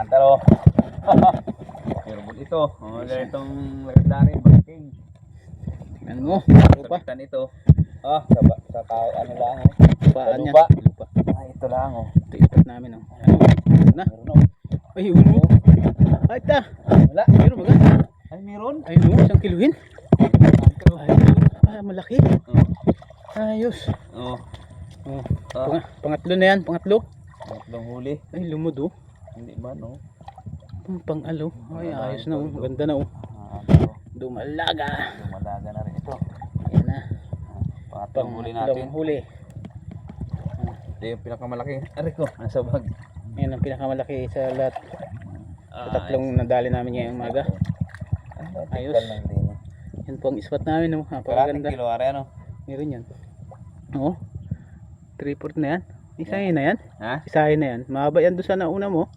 Taro. Meron ito. Oh, ganitong legendary banking. Tingnan mo. Lupa. Sabitan ito. Sa tao ano lang oh. Lupaan yan. Lupa. Lupa. Ito lang oh. Ito ipat namin oh. Ano? Na? Meron oh. Ay, ulo. Ay, ta. Wala. Meron ba? Ay, meron. Ay, no. Isang kiluhin. Ay, malaki. Ayos. Oh. Oh. Pangatlo na yan. Pangatlo. Tatlong huli. Ay, lumod oh. Hindi ba no? Pang-alo. Ay, ayos na oh. Ganda na oh. Dumalaga. Dumalaga na rin ito. Ayan na. Pangatlong huli natin. Huli. Ito yung pinakamalaki. Ari ko, nasa bag. Yan ang pinakamalaki sa lahat. Sa tatlong nadali namin ngayong umaga. Ayos. Yan po ang spot namin. No? Napakaganda. Kilo, ari ano? Meron yan. Oo. 3/4 na yan. Isahin na yan. Ha? Isahin na yan. Mahaba yan doon sa nauna mo.